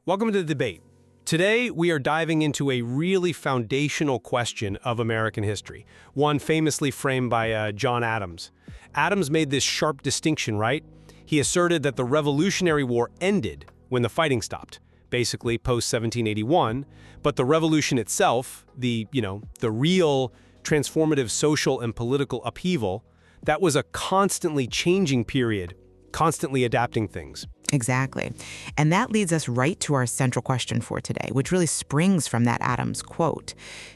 Welcome to the debate. Today, we are diving into a really foundational question of American history, one famously framed by John Adams. Adams made this sharp distinction, right? He asserted that the Revolutionary War ended when the fighting stopped, basically post-1781, but the revolution itself, the real transformative social and political upheaval, that was a constantly changing period, constantly adapting things. Exactly. And that leads us right to our central question for today, which really springs from that Adams quote.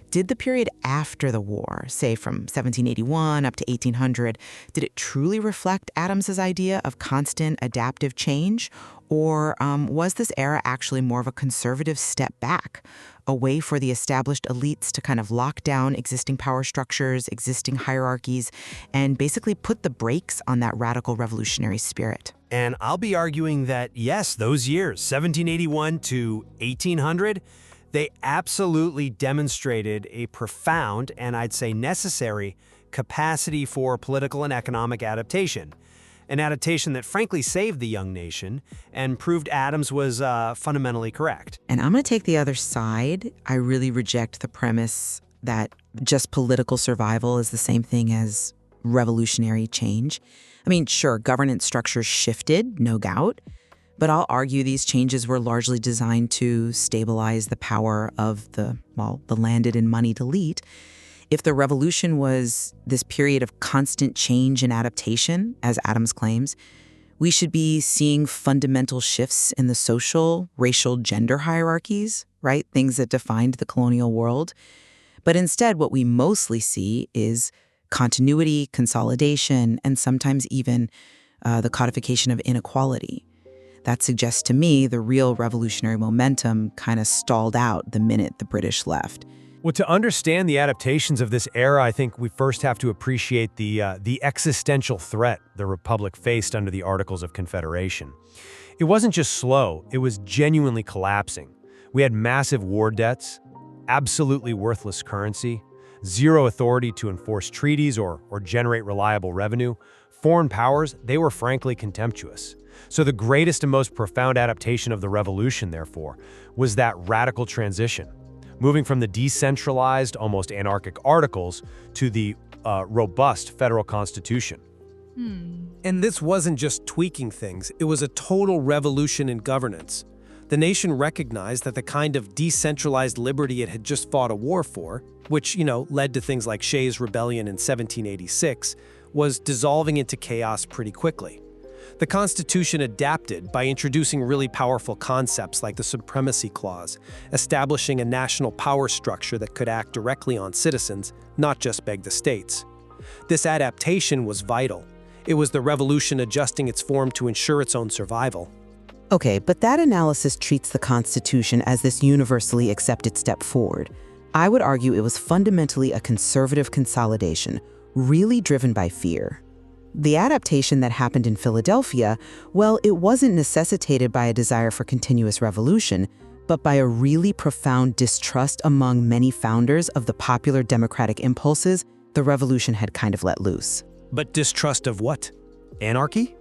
Did the period after the war, say from 1781 up to 1800, did it truly reflect Adams's idea of constant adaptive change? Or was this era actually more of a conservative step back, a way for the established elites to kind of lock down existing power structures, existing hierarchies, and basically put the brakes on that radical revolutionary spirit? And I'll be arguing that, yes, those years, 1781 to 1800, they absolutely demonstrated a profound, and I'd say necessary, capacity for political and economic adaptation. An adaptation that frankly saved the young nation and proved Adams was fundamentally correct. And I'm going to take the other side. I really reject the premise that just political survival is the same thing as revolutionary change. I mean, sure, governance structures shifted, no doubt, but I'll argue these changes were largely designed to stabilize the power of the landed and moneyed elite. If the revolution was this period of constant change and adaptation, as Adams claims, we should be seeing fundamental shifts in the social, racial, gender hierarchies, right? Things that defined the colonial world. But instead, what we mostly see is continuity, consolidation, and sometimes even the codification of inequality. That suggests to me the real revolutionary momentum kind of stalled out the minute the British left. Well, to understand the adaptations of this era, I think we first have to appreciate the existential threat the Republic faced under the Articles of Confederation. It wasn't just slow, it was genuinely collapsing. We had massive war debts, absolutely worthless currency, zero authority to enforce treaties or generate reliable revenue. Foreign powers, they were frankly contemptuous. So the greatest and most profound adaptation of the revolution, therefore, was that radical transition, moving from the decentralized, almost anarchic articles to the robust federal constitution. And this wasn't just tweaking things, it was a total revolution in governance. The nation recognized that the kind of decentralized liberty it had just fought a war for, which, led to things like Shays' Rebellion in 1786, was dissolving into chaos pretty quickly. The Constitution adapted by introducing really powerful concepts like the Supremacy Clause, establishing a national power structure that could act directly on citizens, not just beg the states. This adaptation was vital. It was the revolution adjusting its form to ensure its own survival. Okay, but that analysis treats the Constitution as this universally accepted step forward. I would argue it was fundamentally a conservative consolidation, really driven by fear. The adaptation that happened in Philadelphia, well, it wasn't necessitated by a desire for continuous revolution, but by a really profound distrust among many founders of the popular democratic impulses the revolution had kind of let loose. But distrust of what? Anarchy?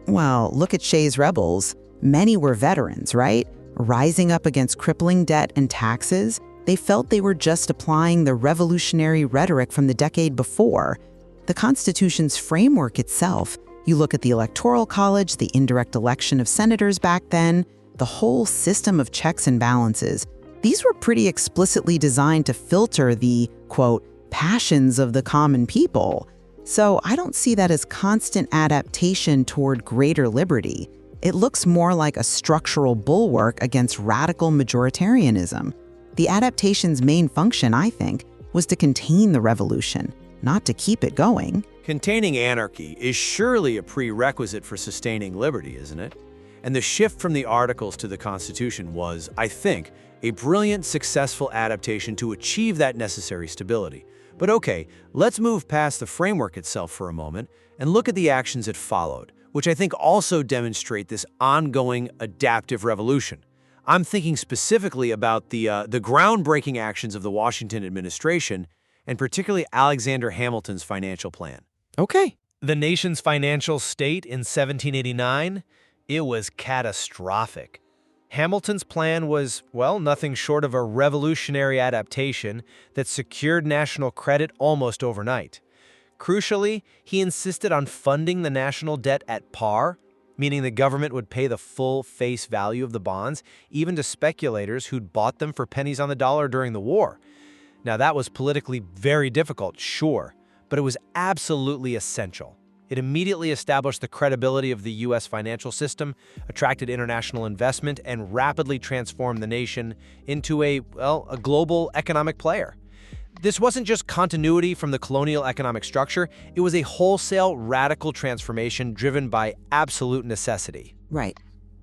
Well, look at Shays' rebels. Many were veterans, right? Rising up against crippling debt and taxes, they felt they were just applying the revolutionary rhetoric from the decade before. The Constitution's framework itself, you look at the Electoral College, the indirect election of senators back then, the whole system of checks and balances, these were pretty explicitly designed to filter the, quote, passions of the common people. So I don't see that as constant adaptation toward greater liberty. It looks more like a structural bulwark against radical majoritarianism. The adaptation's main function, I think, was to contain the revolution, not to keep it going. Containing anarchy is surely a prerequisite for sustaining liberty, isn't it? And the shift from the Articles to the Constitution was, I think, a brilliant, successful adaptation to achieve that necessary stability. But okay, let's move past the framework itself for a moment and look at the actions it followed, which I think also demonstrate this ongoing adaptive revolution. I'm thinking specifically about the groundbreaking actions of the Washington administration, and particularly Alexander Hamilton's financial plan. Okay. The nation's financial state in 1789, it was catastrophic. Hamilton's plan was, well, nothing short of a revolutionary adaptation that secured national credit almost overnight. Crucially, he insisted on funding the national debt at par, meaning the government would pay the full face value of the bonds, even to speculators who'd bought them for pennies on the dollar during the war. Now, that was politically very difficult, sure, but it was absolutely essential. It immediately established the credibility of the U.S. financial system, attracted international investment, and rapidly transformed the nation into a global economic player. This wasn't just continuity from the colonial economic structure, it was a wholesale, radical transformation driven by absolute necessity. Right.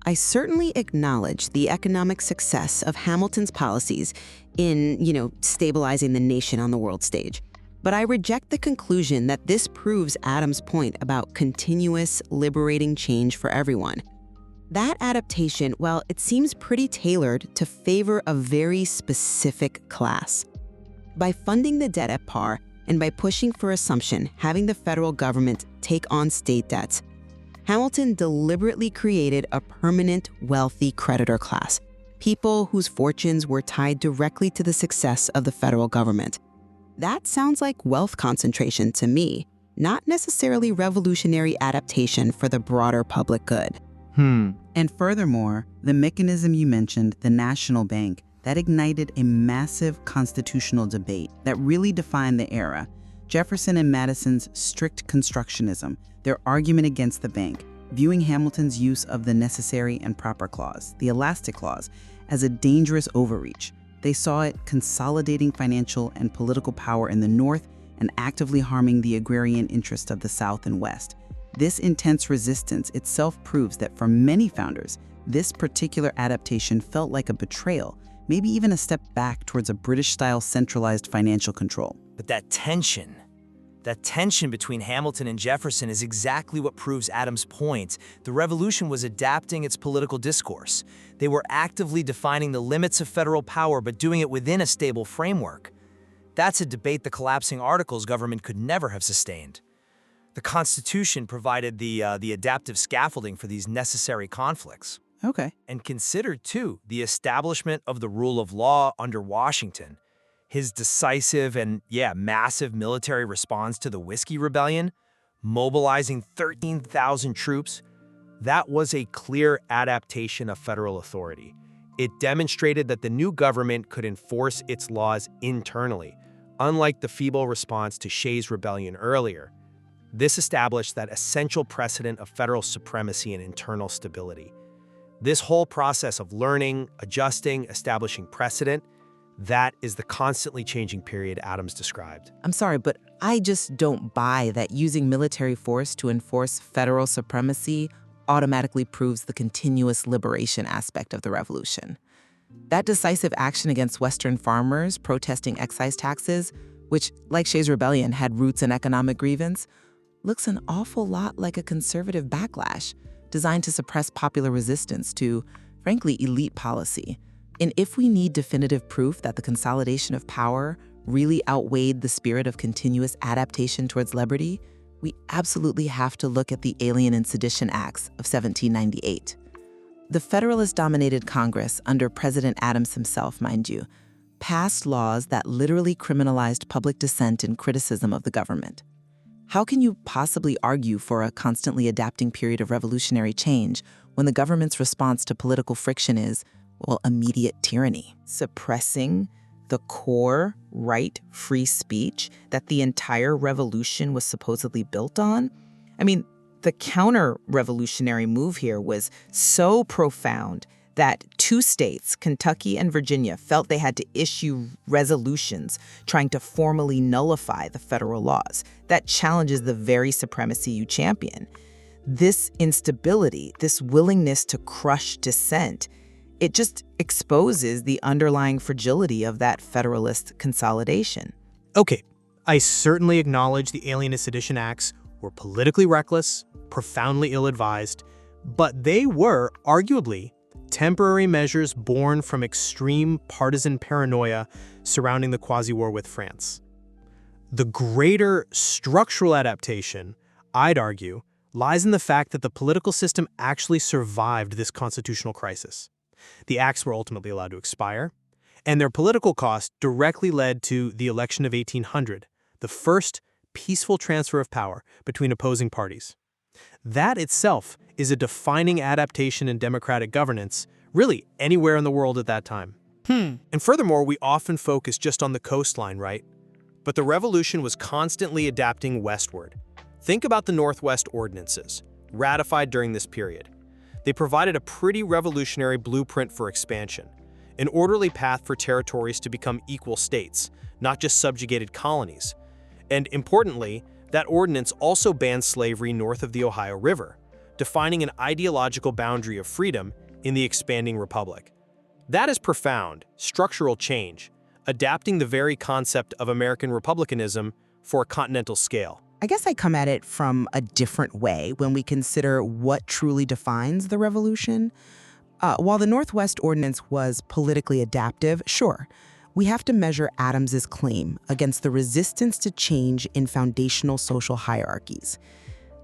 I certainly acknowledge the economic success of Hamilton's policies in, stabilizing the nation on the world stage. But I reject the conclusion that this proves Adams' point about continuous, liberating change for everyone. That adaptation, well, it seems pretty tailored to favor a very specific class. By funding the debt at par and by pushing for assumption, having the federal government take on state debts, Hamilton deliberately created a permanent, wealthy creditor class, people whose fortunes were tied directly to the success of the federal government. That sounds like wealth concentration to me, not necessarily revolutionary adaptation for the broader public good. And furthermore, the mechanism you mentioned, the National Bank, that ignited a massive constitutional debate that really defined the era. Jefferson and Madison's strict constructionism, their argument against the bank, viewing Hamilton's use of the necessary and proper clause, the elastic clause, as a dangerous overreach. They saw it consolidating financial and political power in the North and actively harming the agrarian interest of the South and West. This intense resistance itself proves that for many founders, this particular adaptation felt like a betrayal, maybe even a step back towards a British-style centralized financial control. But that tension between Hamilton and Jefferson is exactly what proves Adams' point. The revolution was adapting its political discourse. They were actively defining the limits of federal power, but doing it within a stable framework. That's a debate the collapsing Articles government could never have sustained. The Constitution provided the adaptive scaffolding for these necessary conflicts. Okay. And consider, too, the establishment of the rule of law under Washington. His decisive and, massive military response to the Whiskey Rebellion, mobilizing 13,000 troops, that was a clear adaptation of federal authority. It demonstrated that the new government could enforce its laws internally, unlike the feeble response to Shays' Rebellion earlier. This established that essential precedent of federal supremacy and internal stability. This whole process of learning, adjusting, establishing precedent, that is the constantly changing period Adams described. I'm sorry, but I just don't buy that using military force to enforce federal supremacy automatically proves the continuous liberation aspect of the revolution. That decisive action against Western farmers protesting excise taxes, which, like Shays' Rebellion, had roots in economic grievance, looks an awful lot like a conservative backlash designed to suppress popular resistance to, frankly, elite policy. And if we need definitive proof that the consolidation of power really outweighed the spirit of continuous adaptation towards liberty, we absolutely have to look at the Alien and Sedition Acts of 1798. The Federalist-dominated Congress, under President Adams himself, mind you, passed laws that literally criminalized public dissent and criticism of the government. How can you possibly argue for a constantly adapting period of revolutionary change when the government's response to political friction is, immediate tyranny, suppressing the core right, free speech that the entire revolution was supposedly built on? I mean, the counter-revolutionary move here was so profound that two states, Kentucky and Virginia, felt they had to issue resolutions trying to formally nullify the federal laws. That challenges the very supremacy you champion. This instability, this willingness to crush dissent, it just exposes the underlying fragility of that Federalist consolidation. Okay, I certainly acknowledge the Alien and Sedition Acts were politically reckless, profoundly ill-advised, but they were, arguably, temporary measures born from extreme partisan paranoia surrounding the quasi-war with France. The greater structural adaptation, I'd argue, lies in the fact that the political system actually survived this constitutional crisis. The acts were ultimately allowed to expire, and their political cost directly led to the election of 1800, the first peaceful transfer of power between opposing parties. That itself is a defining adaptation in democratic governance, really anywhere in the world at that time. And furthermore, we often focus just on the coastline, right? But the revolution was constantly adapting westward. Think about the Northwest Ordinances, ratified during this period. They provided a pretty revolutionary blueprint for expansion, an orderly path for territories to become equal states, not just subjugated colonies. And importantly, that ordinance also banned slavery north of the Ohio River, defining an ideological boundary of freedom in the expanding republic. That is profound, structural change, adapting the very concept of American republicanism for a continental scale. I guess I come at it from a different way when we consider what truly defines the revolution. While the Northwest Ordinance was politically adaptive, sure, we have to measure Adams's claim against the resistance to change in foundational social hierarchies.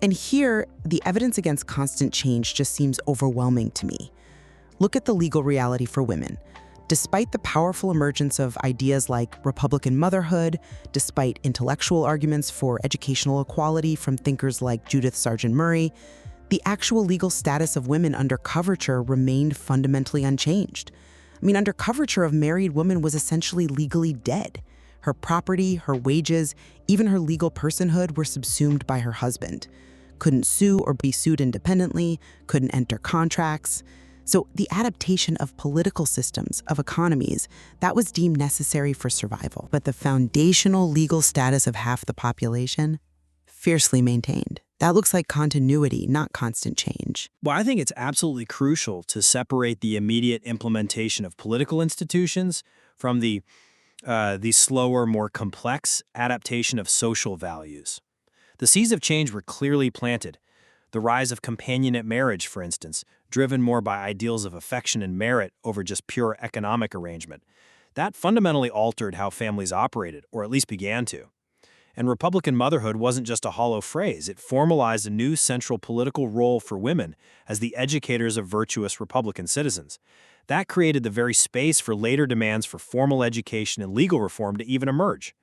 And here, the evidence against constant change just seems overwhelming to me. Look at the legal reality for women. Despite the powerful emergence of ideas like Republican motherhood, despite intellectual arguments for educational equality from thinkers like Judith Sargent Murray, the actual legal status of women under coverture remained fundamentally unchanged. I mean, under coverture, a married woman was essentially legally dead. Her property, her wages, even her legal personhood were subsumed by her husband. Couldn't sue or be sued independently, couldn't enter contracts. So the adaptation of political systems, of economies, that was deemed necessary for survival. But the foundational legal status of half the population, fiercely maintained. That looks like continuity, not constant change. Well, I think it's absolutely crucial to separate the immediate implementation of political institutions from the slower, more complex adaptation of social values. The seeds of change were clearly planted. The rise of companionate marriage, for instance, driven more by ideals of affection and merit over just pure economic arrangement. That fundamentally altered how families operated, or at least began to. And Republican motherhood wasn't just a hollow phrase. It formalized a new central political role for women as the educators of virtuous Republican citizens. That created the very space for later demands for formal education and legal reform to even emerge.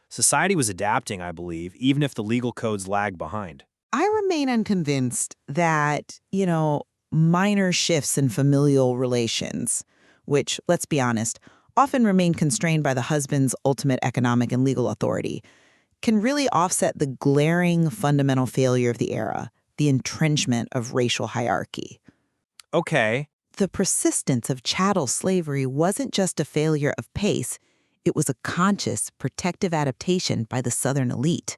Society was adapting, I believe, even if the legal codes lagged behind. I remain unconvinced that, minor shifts in familial relations, which, let's be honest, often remain constrained by the husband's ultimate economic and legal authority, can really offset the glaring fundamental failure of the era, the entrenchment of racial hierarchy. Okay. The persistence of chattel slavery wasn't just a failure of pace, it was a conscious, protective adaptation by the Southern elite.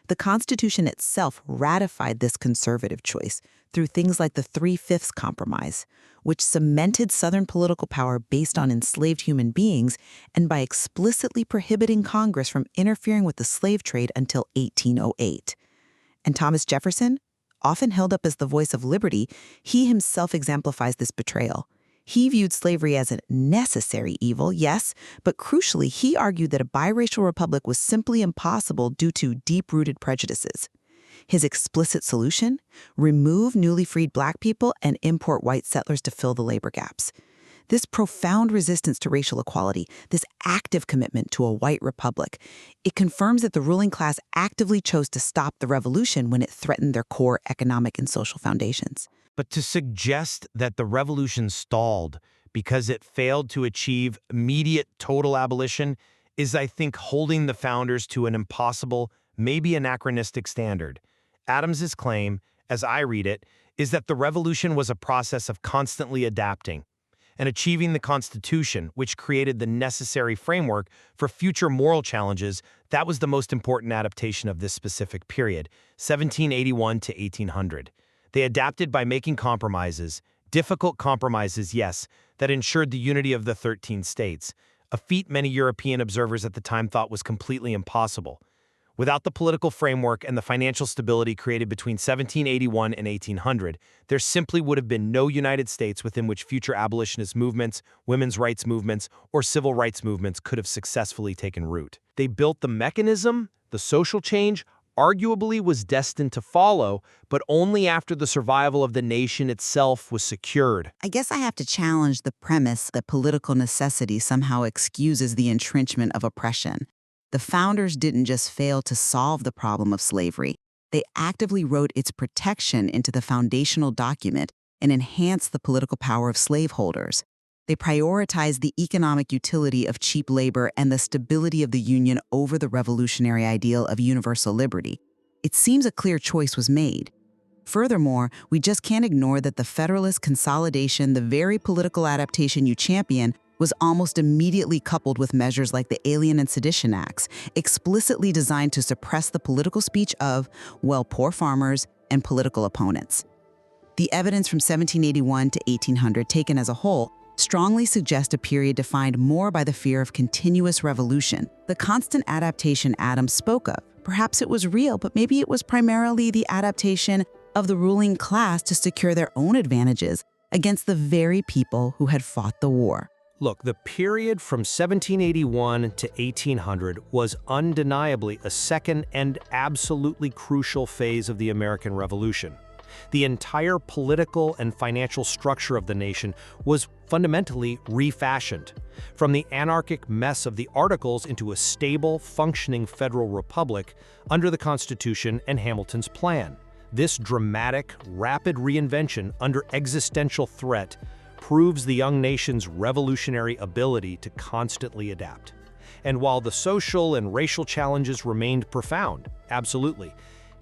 The Constitution itself ratified this conservative choice through things like the Three-Fifths Compromise, which cemented Southern political power based on enslaved human beings and by explicitly prohibiting Congress from interfering with the slave trade until 1808. And Thomas Jefferson, often held up as the voice of liberty, he himself exemplifies this betrayal. He viewed slavery as a necessary evil, yes, but crucially, he argued that a biracial republic was simply impossible due to deep-rooted prejudices. His explicit solution? Remove newly freed Black people and import white settlers to fill the labor gaps. This profound resistance to racial equality, this active commitment to a white republic, it confirms that the ruling class actively chose to stop the revolution when it threatened their core economic and social foundations. But to suggest that the revolution stalled because it failed to achieve immediate total abolition is, I think, holding the founders to an impossible, maybe anachronistic standard. Adams's claim, as I read it, is that the revolution was a process of constantly adapting and achieving the Constitution, which created the necessary framework for future moral challenges. That was the most important adaptation of this specific period, 1781 to 1800. They adapted by making compromises, difficult compromises, yes, that ensured the unity of the 13 states, a feat many European observers at the time thought was completely impossible. Without the political framework and the financial stability created between 1781 and 1800, there simply would have been no United States within which future abolitionist movements, women's rights movements, or civil rights movements could have successfully taken root. They built the mechanism, the social change, arguably was destined to follow, but only after the survival of the nation itself was secured. I guess I have to challenge the premise that political necessity somehow excuses the entrenchment of oppression. The founders didn't just fail to solve the problem of slavery, they actively wrote its protection into the foundational document and enhanced the political power of slaveholders. They prioritized the economic utility of cheap labor and the stability of the Union over the revolutionary ideal of universal liberty. It seems a clear choice was made. Furthermore, we just can't ignore that the Federalist consolidation, the very political adaptation you champion, was almost immediately coupled with measures like the Alien and Sedition Acts, explicitly designed to suppress the political speech of, well, poor farmers and political opponents. The evidence from 1781 to 1800, taken as a whole, strongly suggest a period defined more by the fear of continuous revolution. The constant adaptation Adams spoke of, perhaps it was real, but maybe it was primarily the adaptation of the ruling class to secure their own advantages against the very people who had fought the war. Look, the period from 1781 to 1800 was undeniably a second and absolutely crucial phase of the American Revolution. The entire political and financial structure of the nation was fundamentally refashioned, from the anarchic mess of the Articles into a stable, functioning federal republic under the Constitution and Hamilton's plan. This dramatic, rapid reinvention under existential threat proves the young nation's revolutionary ability to constantly adapt. And while the social and racial challenges remained profound, absolutely,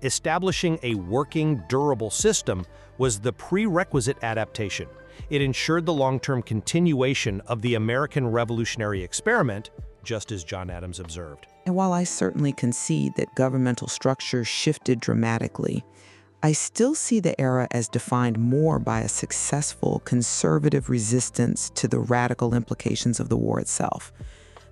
establishing a working, durable system was the prerequisite adaptation. It ensured the long-term continuation of the American revolutionary experiment, just as John Adams observed. And while I certainly concede that governmental structure shifted dramatically, I still see the era as defined more by a successful conservative resistance to the radical implications of the war itself.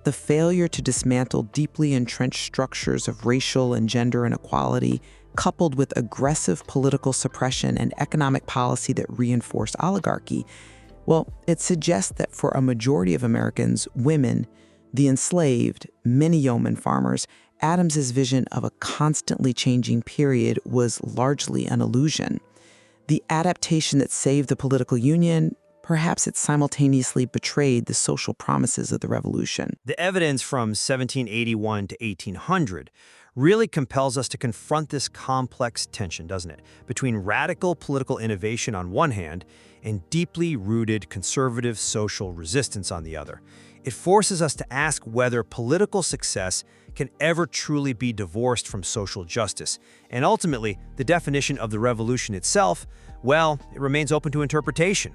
The failure to dismantle deeply entrenched structures of racial and gender inequality, coupled with aggressive political suppression and economic policy that reinforced oligarchy, well, it suggests that for a majority of Americans, women, the enslaved, many yeoman farmers, Adams's vision of a constantly changing period was largely an illusion. The adaptation that saved the political union, perhaps it simultaneously betrayed the social promises of the revolution. The evidence from 1781 to 1800 really compels us to confront this complex tension, doesn't it, between radical political innovation on one hand and deeply rooted conservative social resistance on the other. It forces us to ask whether political success can ever truly be divorced from social justice. And ultimately, the definition of the revolution itself, well, it remains open to interpretation.